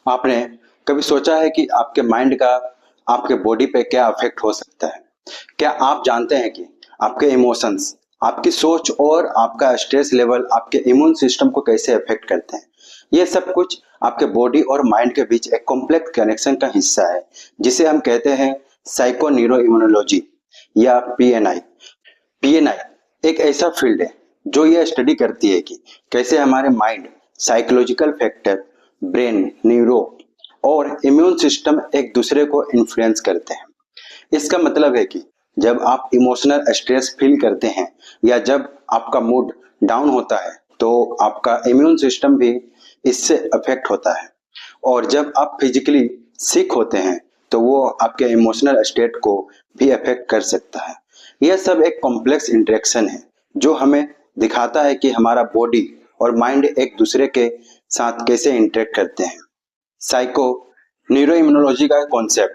आपने कभी सोचा है कि आपके माइंड का आपके बॉडी पे क्या इफेक्ट हो सकता है? क्या आप जानते हैं कि आपके इमोशंस, आपकी सोच और आपका स्ट्रेस लेवल आपके इम्यून सिस्टम को कैसे इफेक्ट करते हैं? ये सब कुछ आपके बॉडी और माइंड के बीच एक कॉम्प्लेक्स कनेक्शन का हिस्सा है, जिसे हम कहते हैं साइको न्यूरो इम्यूनोलॉजी या पीएनआई। पीएनआई एक ऐसा फील्ड है जो यह स्टडी करती है कि कैसे हमारे mind, psychological factor, brain, neuro और इम्यून सिस्टम एक दूसरे को इन्फ्लुएंस करते हैं। इसका मतलब है कि जब आप इमोशनल स्ट्रेस फील करते हैं या जब आपका मूड डाउन होता है तो आपका इम्यून सिस्टम भी इससे अफेक्ट होता है, और जब आप फिजिकली सिक होते हैं तो वो आपके इमोशनल स्टेट को भी अफेक्ट कर सकता है। यह सब एक कॉम्प्लेक्स इंटरेक्शन है जो हमें दिखाता है कि हमारा बॉडी और माइंड एक दूसरे के साथ कैसे इंटरेक्ट करते हैं। साइको न्यूरो इम्यूनोलॉजी का कॉन्सेप्ट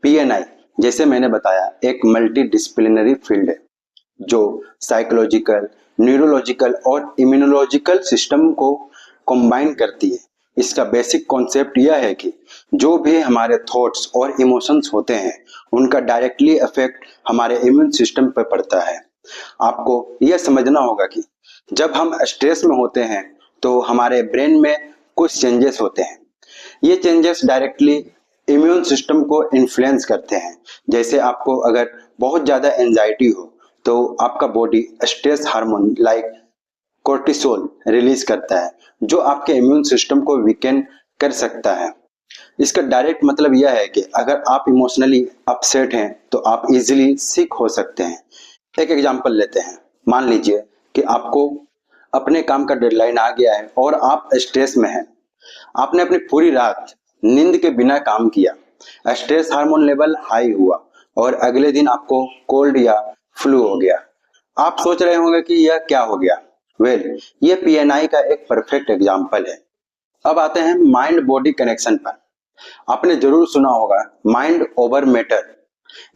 पीएनआई, जैसे मैंने बताया, एक मल्टी डिसिप्लिनरी फील्ड है जो साइकोलॉजिकल, न्यूरोलॉजिकल और इम्यूनोलॉजिकल सिस्टम को कंबाइन करती है। इसका बेसिक कॉन्सेप्ट यह है कि जो भी हमारे थॉट्स और इमोशंस होते हैं उनका डायरेक्टली इफेक्ट हमारे इम्यून सिस्टम पर पड़ता है। आपको यह समझना होगा कि जब हम स्ट्रेस में होते हैं तो हमारे ब्रेन में कुछ चेंजेस होते हैं। ये चेंजेस डायरेक्टली इम्यून सिस्टम को इन्फ्लुएंस करते हैं। जैसे आपको अगर बहुत ज्यादा एंजाइटी हो तो आपका body stress hormone like cortisol release करता है जो आपके इम्यून सिस्टम को वीकेन कर सकता है। इसका डायरेक्ट मतलब यह है कि अगर आप इमोशनली अपसेट हैं तो आप इजीली सिक हो सकते हैं। एक एग्जांपल लेते हैं। मान लीजिए कि आपको अपने काम का डेडलाइन आ गया है और आप स्ट्रेस में हैं। आपने अपनी पूरी रात नींद के बिना काम किया, स्ट्रेस हार्मोन लेवल हाई हुआ और अगले दिन आपको कोल्ड या फ्लू हो गया। आप सोच रहे होंगे कि यह क्या हो गया। ये पीएनआई का एक परफेक्ट एग्जांपल है। अब आते हैं माइंड बॉडी कनेक्शन पर। आपने जरूर सुना होगा माइंड ओवर मैटर।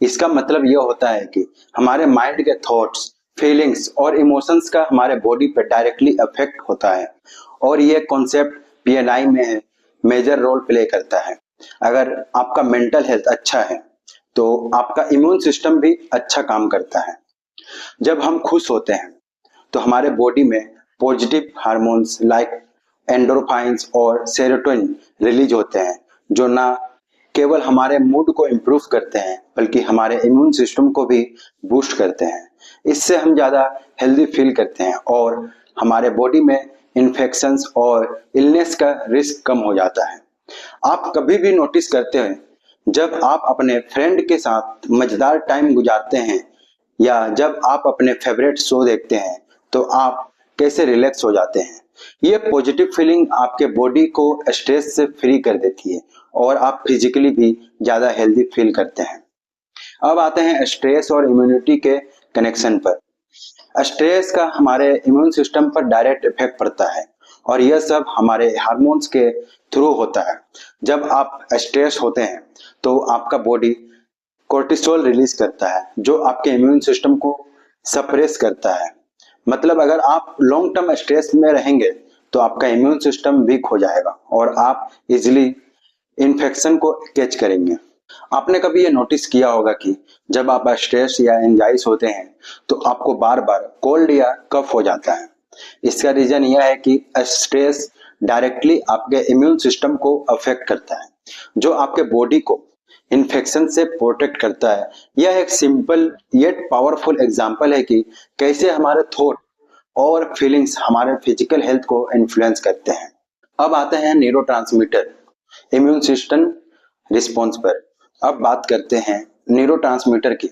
इसका मतलब यह होता है कि हमारे माइंड के थॉट्स, फीलिंग्स और इमोशंस का हमारे बॉडी पर डायरेक्टली इफेक्ट होता है, और यह कॉन्सेप्ट पीएनआई में मेजर रोल प्ले करता है। अगर आपका मेंटल हेल्थ अच्छा है तो आपका इम्यून सिस्टम भी अच्छा काम करता है। जब हम खुश होते हैं तो हमारे बॉडी में पॉजिटिव हार्मोन्स लाइक एंडोर्फाइंस और सेरोटोनिन रिलीज होते हैं जो ना केवल हमारे मूड को इम्प्रूव करते हैं बल्कि हमारे इम्यून सिस्टम को भी बूस्ट करते हैं। इससे हम ज्यादा हेल्दी फील करते हैं और हमारे बॉडी में इन्फेक्शंस और इलनेस का रिस्क कम हो जाता है। आप कभी भी नोटिस करते हैं जब आप अपने फ्रेंड के साथ मजेदार टाइम गुजारते हैं या जब आप अपने फेवरेट शो देखते हैं तो आप कैसे रिलैक्स हो जाते हैं। ये पॉजिटिव फीलिंग आपके बॉडी को स्ट्रेस से फ्री कर देती है और आप फिजिकली भी ज्यादा हेल्दी फील करते हैं। अब आते हैं स्ट्रेस और इम्यूनिटी के कनेक्शन पर। स्ट्रेस का हमारे इम्यून सिस्टम पर डायरेक्ट इफेक्ट पड़ता है और यह सब हमारे हार्मोन्स के थ्रू होता है। जब आप स्ट्रेस होते हैं तो आपका बॉडी कोर्टिसोल रिलीज करता है जो आपके इम्यून सिस्टम को सप्रेस करता है। मतलब अगर आप लॉन्ग टर्म स्ट्रेस में रहेंगे तो आपका इम्यून सिस्टम वीक हो जाएगा और आप इजिली इन्फेक्शन को कैच करेंगे। आपने कभी ये नोटिस किया होगा कि जब आप स्ट्रेस या एंजाइटी होते हैं तो आपको बार बार कोल्ड या कफ हो जाता है। इसका रीजन यह है कि स्ट्रेस डायरेक्टली आपके इम्यून सिस्टम को अफेक्ट करता है जो आपके बॉडी को इन्फेक्शन से प्रोटेक्ट करता है। यह एक सिंपल येट पावरफुल एग्जांपल है कि कैसे हमारे थॉट और फीलिंग्स हमारे फिजिकल हेल्थ को इन्फ्लुएंस करते हैं। अब आते हैं न्यूरोट्रांसमीटर इम्यून सिस्टम रिस्पॉन्स पर। अब बात करते हैं न्यूरोट्रांसमीटर की।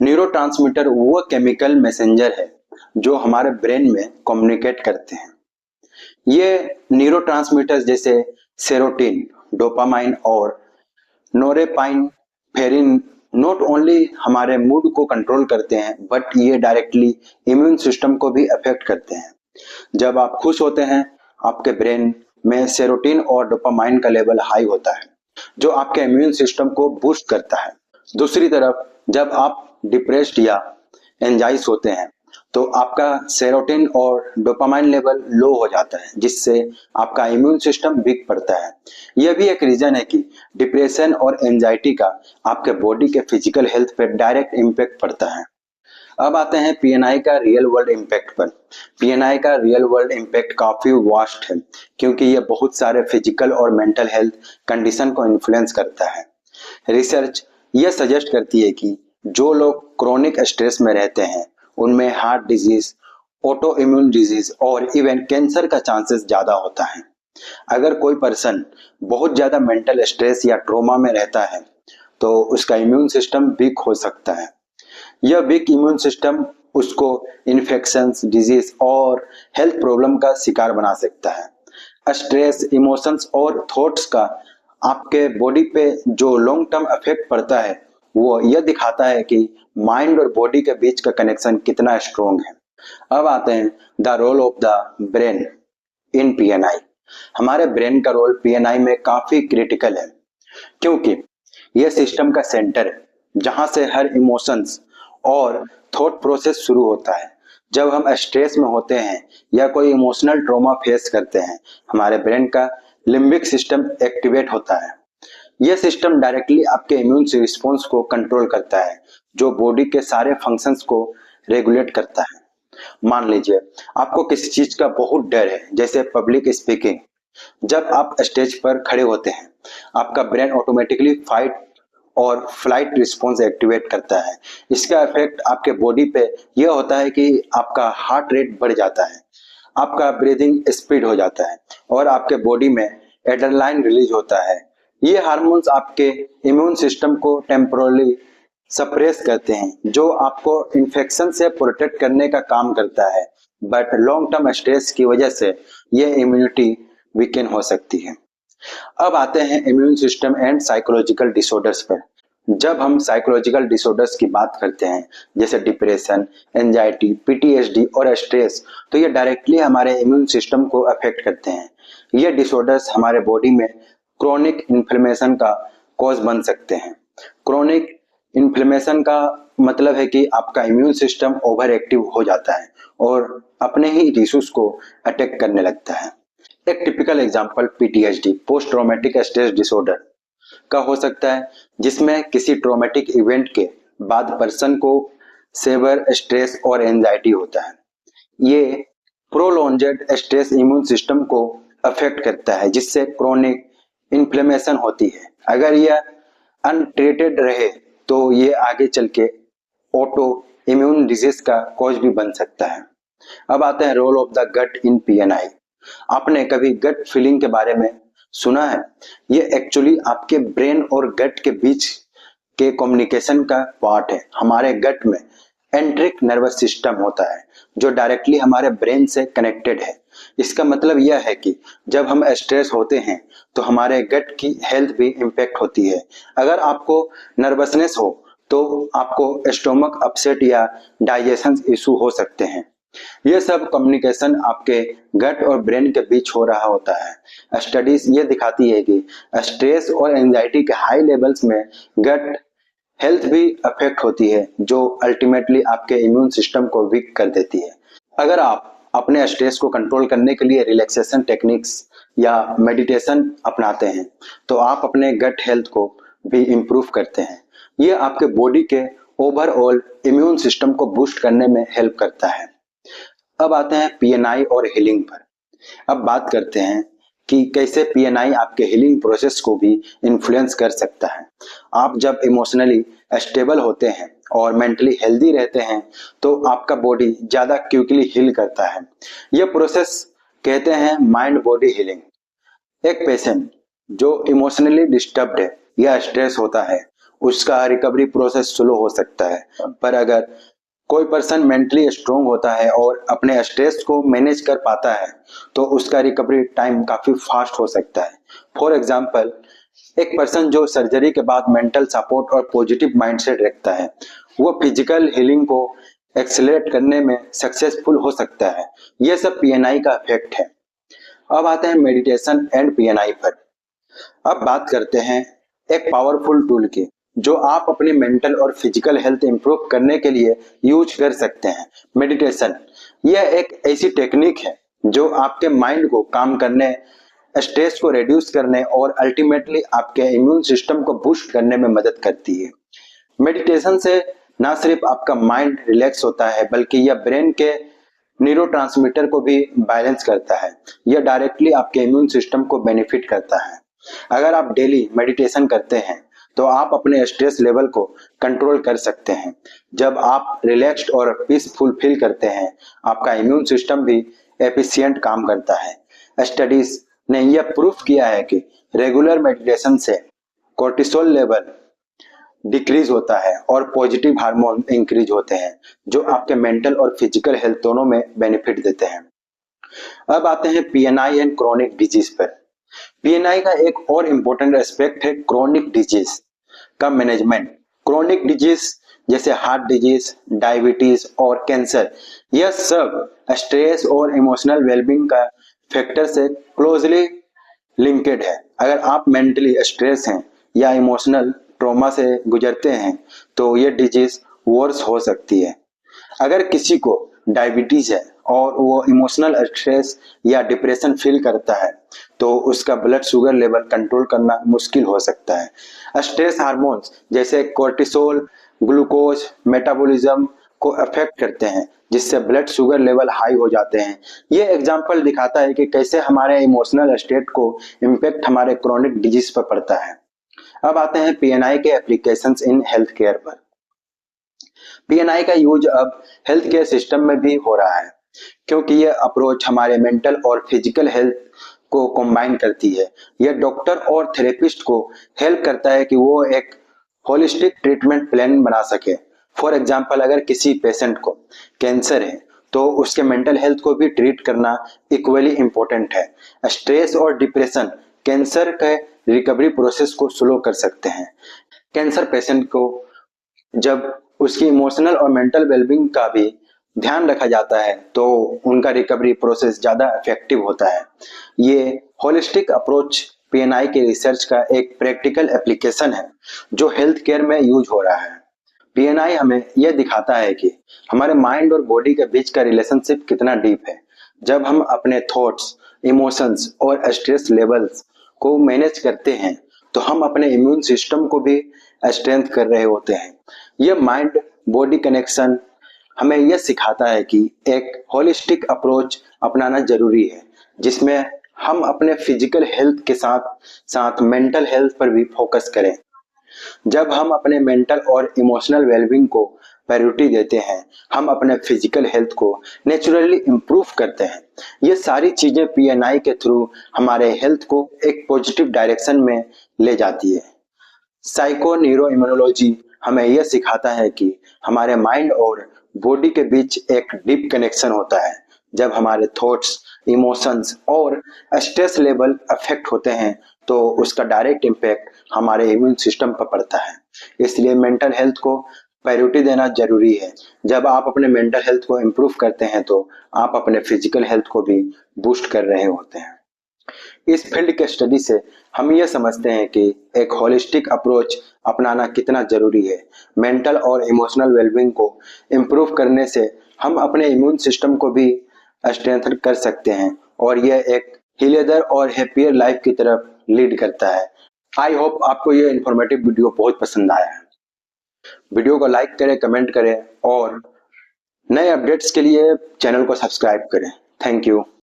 न्यूरोट्रांसमीटर वो केमिकल मैसेंजर है जो हमारे ब्रेन में कम्युनिकेट करते हैं। ये न्यूरोट्रांसमीटर्स जैसे सेरोटिन, डोपामाइन और नोरेपाइनफ्रेरिन नॉट ओनली हमारे मूड को कंट्रोल करते हैं बट ये डायरेक्टली इम्यून सिस्टम को भी अफेक्ट करते हैं। जब आप खुश होते हैं आपके ब्रेन में सेरोटिन और डोपामाइन का लेवल हाई होता है जो आपके इम्यून सिस्टम को बूस्ट करता है। दूसरी तरफ जब आप डिप्रेस्ड या एंजाइस होते हैं तो आपका सेरोटोनिन और डोपामाइन लेवल लो हो जाता है, जिससे आपका इम्यून सिस्टम वीक पड़ता है। यह भी एक रीजन है कि डिप्रेशन और एंजाइटी का आपके बॉडी के फिजिकल हेल्थ पर डायरेक्ट इम्पैक्ट पड़ता है। अब आते हैं पीएनआई का रियल वर्ल्ड इम्पैक्ट पर। पीएनआई का रियल वर्ल्ड इम्पैक्ट काफी वास्ट है, क्योंकि यह बहुत सारे फिजिकल और मेंटल हेल्थ कंडीशन को इन्फ्लुएंस करता है। रिसर्च यह सजेस्ट करती है कि जो लोग क्रोनिक स्ट्रेस में रहते हैं उनमें heart disease, auto immune disease और इवन कैंसर का चांसेस ज्यादा होता है। अगर कोई पर्सन बहुत ज्यादा मेंटल स्ट्रेस या ट्रॉमा में रहता है तो उसका इम्यून सिस्टम वीक हो सकता है। यह वीक इम्यून सिस्टम उसको इन्फेक्शंस, डिजीज और हेल्थ प्रॉब्लम का शिकार बना सकता है। स्ट्रेस, इमोशंस और थॉट्स का आपके बॉडी पे जो लॉन्ग टर्म इफेक्ट पड़ता है वो यह दिखाता है कि माइंड और बॉडी के बीच का कनेक्शन कितना स्ट्रॉन्ग है। अब आते हैं the role of the brain in PNI. हमारे ब्रेन का रोल पीएनआई में काफी क्रिटिकल है, क्योंकि यह सिस्टम का सेंटर है जहां से हर इमोशंस और थॉट प्रोसेस शुरू होता है। जब हम स्ट्रेस में होते हैं या कोई इमोशनल ट्रॉमा फेस करते हैं, हमारे ब्रेन का लिम्बिक सिस्टम एक्टिवेट होता है। यह सिस्टम डायरेक्टली आपके इम्यून रिस्पॉन्स को कंट्रोल करता है, जो बॉडी के सारे फंक्शंस को रेगुलेट करता है। मान लीजिए आपको किसी चीज का बहुत डर है, जैसे पब्लिक स्पीकिंग। जब आप स्टेज पर खड़े होते हैं, आपका ब्रेन ऑटोमेटिकली फाइट और फ्लाइट रिस्पॉन्स एक्टिवेट करता है। इसका इफेक्ट आपके बॉडी पे यह होता है कि आपका हार्ट रेट बढ़ जाता है, आपका ब्रीदिंग स्पीड हो जाता है और आपके बॉडी में एड्रेनालाइन रिलीज होता है। ये हार्मोन्स आपके इम्यून सिस्टम को टेम्पोरली सप्रेस करते हैं, जो आपको इन्फेक्शन से प्रोटेक्ट करने का काम करता है। बट लॉन्ग टर्म स्ट्रेस की वजह से ये इम्यूनिटी वीकन हो सकती है। अब आते हैं immune system and psychological disorders पर। जब हम साइकोलॉजिकल डिसऑर्डर्स की बात करते हैं, जैसे डिप्रेशन, एंजाइटी, पीटीएसडी और स्ट्रेस, तो ये डायरेक्टली हमारे इम्यून सिस्टम को अफेक्ट करते हैं। ये डिसऑर्डर्स हमारे बॉडी में क्रोनिक इन्फ्लेमेशन का कॉज बन सकते हैं। क्रोनिक इन्फ्लेमेशन का मतलब है कि आपका इम्यून सिस्टम ओवर एक्टिव हो जाता है और अपने ही टिश्यूज को अटैक करने लगता है। एक typical example PTSD, post traumatic stress disorder का हो सकता है, जिसमें किसी ट्रॉमेटिक इवेंट के बाद पर्सन को सेवर स्ट्रेस और एंजाइटी होता है। ये प्रोलॉन्जेड स्ट्रेस इम्यून सिस्टम को अफेक्ट करता है, जिससे क्रोनिक इन्फ्लेमेशन होती है। अगर यह अनट्रीटेड रहे तो ये आगे चल के ऑटो इम्यून डिजीज का कॉज भी बन सकता है। अब आते हैं role of the gut in PNI. आपने कभी गट फीलिंग के बारे में सुना है? ये एक्चुअली आपके ब्रेन और गट के बीच के कम्युनिकेशन का पार्ट है। हमारे गट में एंट्रिक नर्वस सिस्टम होता है जो डायरेक्टली हमारे ब्रेन से कनेक्टेड है। इसका मतलब यह है कि जब हम स्ट्रेस होते हैं तो हमारे गट की हेल्थ भी इम्पैक्ट होती है। अगर आपको नर्वसनेस हो तो आपको स्टोमक अपसेट या डाइजेशन इशू हो सकते हैं। ये सब कम्युनिकेशन आपके गट और ब्रेन के बीच हो रहा होता है। स्टडीज ये दिखाती है कि स्ट्रेस और एंजाइटी के हाई लेवल्स में गट हेल्थ भी अफेक्ट होती है, जो अल्टीमेटली आपके इम्यून सिस्टम को वीक कर देती है। अगर आप अपने स्ट्रेस को कंट्रोल करने के लिए रिलैक्सेशन टेक्निक्स या मेडिटेशन अपनाते हैं तो आप अपने गट हेल्थ को भी इम्प्रूव करते हैं। ये आपके बॉडी के ओवरऑल इम्यून सिस्टम को बूस्ट करने में हेल्प करता है। अब आते हैं पीएनआई और हीलिंग पर। अब बात करते हैं कि कैसे पीएनआई आपके हीलिंग प्रोसेस को भी इन्फ्लुएंस कर सकता है। आप जब इमोशनली स्टेबल होते हैं और मेंटली हेल्दी रहते हैं तो आपका बॉडी ज्यादा क्विकली हील करता है। यह प्रोसेस कहते हैं माइंड बॉडी हीलिंग। एक पेशेंट जो इमोशनली डिस्टर्ब्ड है या स्ट्रेस होता है, उसका रिकवरी प्रोसेस स्लो हो सकता है, पर अगर कोई पर्सन मेंटली स्ट्रोंग होता है और अपने स्ट्रेस को मैनेज कर पाता है तो उसका रिकवरी टाइम काफी फास्ट हो सकता है। फॉर एग्जांपल, एक पर्सन जो सर्जरी के बाद मेंटल सपोर्ट और पॉजिटिव माइंडसेट रखता है, वो फिजिकल हीलिंग को एक्सेलरेट करने में सक्सेसफुल हो सकता है। यह सब पीएनआई का इफेक्ट है। अब आते हैं मेडिटेशन एंड पीएनआई पर। अब बात करते हैं एक पावरफुल टूल की जो आप अपनी मेंटल और फिजिकल हेल्थ इंप्रूव करने के लिए यूज कर सकते हैं। मेडिटेशन यह एक ऐसी टेक्निक है जो आपके माइंड को काम करने, स्ट्रेस को रिड्यूस करने और अल्टीमेटली आपके इम्यून सिस्टम को बूस्ट करने में मदद करती है। मेडिटेशन से ना सिर्फ आपका माइंड रिलैक्स होता है बल्कि यह ब्रेन के न्यूरोट्रांसमीटर को भी बैलेंस करता है। यह डायरेक्टली आपके इम्यून सिस्टम को बेनिफिट करता है। अगर आप डेली मेडिटेशन करते हैं तो आप अपने स्ट्रेस लेवल को कंट्रोल कर सकते हैं। जब आप रिलैक्स्ड और पीसफुल फील करते हैं, आपका इम्यून सिस्टम भी एफिशिएंट काम करता है। स्टडीज ने यह प्रूफ किया है कि रेगुलर मेडिटेशन से कोर्टिसोल लेवल डिक्रीज होता है और पॉजिटिव हार्मोन इंक्रीज होते हैं, जो आपके मेंटल और फिजिकल हेल्थ दोनों में बेनिफिट देते हैं। अब आते हैं पीएनआई एंड क्रोनिक डिजीज पर। पीएनआई का एक और इम्पोर्टेंट एस्पेक्ट है क्रोनिक डिजीज का मैनेजमेंट। क्रोनिक डिजीज जैसे हार्ट डिजीज, डायबिटीज और कैंसर, यह सब स्ट्रेस और इमोशनल वेलबींग का फैक्टर से क्लोजली लिंकेड है। अगर आप मेंटली स्ट्रेस हैं या इमोशनल ट्रॉमा से गुजरते हैं तो ये डिजीज वर्स हो सकती है। अगर किसी को डायबिटीज है और वो इमोशनल स्ट्रेस या डिप्रेशन फील करता है तो उसका ब्लड शुगर लेवल कंट्रोल करना मुश्किल हो सकता है। स्ट्रेस हार्मोन्स जैसे कोर्टिसोल, ग्लूकोज मेटाबॉलिज्म को अफेक्ट करते हैं, जिससे ब्लड शुगर लेवल हाई हो जाते हैं। ये एग्जांपल दिखाता है कि कैसे हमारे इमोशनल स्टेट को इम्पैक्ट हमारे क्रोनिक डिजीज पर पड़ता है। अब आते हैं पीएनआई के एप्लीकेशंस इन हेल्थ केयर पर। पीएनआई का यूज अब हेल्थ केयर सिस्टम में भी हो रहा है, क्योंकि यह अप्रोच हमारे मेंटल और फिजिकल हेल्थ को कंबाइन करती है। यह डॉक्टर और थेरेपिस्ट को हेल्प करता है कि वो एक होलिस्टिक ट्रीटमेंट प्लान बना सके। फॉर एग्जाम्पल, अगर किसी पेशेंट को कैंसर है तो उसके मेंटल हेल्थ को भी ट्रीट करना इक्वली इम्पोर्टेंट है। स्ट्रेस और डिप्रेशन कैंसर के रिकवरी प्रोसेस को स्लो कर सकते हैं। कैंसर पेशेंट को जब उसकी इमोशनल और मेंटल वेलबींग का भी ध्यान रखा जाता है तो उनका रिकवरी प्रोसेस ज्यादा इफेक्टिव होता है। ये होलिस्टिक अप्रोच पीएनआई के रिसर्च का एक प्रैक्टिकल एप्लीकेशन है जो हेल्थ केयर में यूज हो रहा है। पीएनआई हमें यह दिखाता है कि हमारे माइंड और बॉडी के बीच का रिलेशनशिप कितना डीप है। जब हम अपने थॉट्स, इमोशंस और स्ट्रेस लेवल्स को मैनेज करते हैं तो हम अपने इम्यून सिस्टम को भी स्ट्रेंथ कर रहे होते हैं। यह माइंड बॉडी कनेक्शन हमें यह सिखाता है कि एक होलिस्टिक अप्रोच अपनाना जरूरी है, जिसमें हम अपने फिजिकल हेल्थ के साथ साथ मेंटल हेल्थ पर भी फोकस करें। जब हम अपने मेंटल और इमोशनल वेलबींग को प्रायोरिटी देते हैं, हम अपने फिजिकल हेल्थ को नेचुरली इंप्रूव करते हैं। ये सारी चीजें पीएनआई के थ्रू हमारे हेल्थ को एक पॉजिटिव डायरेक्शन में ले जाती है। साइको न्यूरो इम्यूनोलॉजी हमें यह सिखाता है कि हमारे माइंड और बॉडी के बीच एक डीप कनेक्शन होता है। जब हमारे थॉट्स, इमोशंस और स्ट्रेस लेवल अफेक्ट होते हैं तो उसका डायरेक्ट इम्पैक्ट हमारे इम्यून सिस्टम पर पड़ता है। इसलिए मेंटल हेल्थ को प्रायोरिटी देना जरूरी है। जब आप अपने मेंटल हेल्थ को इम्प्रूव करते हैं तो आप अपने फिजिकल हेल्थ को भी बूस्ट कर रहे होते हैं। इस फील्ड के स्टडी से हम ये समझते हैं कि एक होलिस्टिक अप्रोच अपनाना कितना जरूरी है। मेंटल और इमोशनल वेलबींग को इम्प्रूव करने से हम अपने इम्यून सिस्टम को भी स्ट्रेंथन कर सकते हैं और यह एक हीलियर और हैप्पियर लाइफ की तरफ लीड करता है। आई होप आपको यह इंफॉर्मेटिव वीडियो बहुत पसंद आया है। वीडियो को लाइक करें, कमेंट करें और नए अपडेट्स के लिए चैनल को सब्सक्राइब करें। Thank you.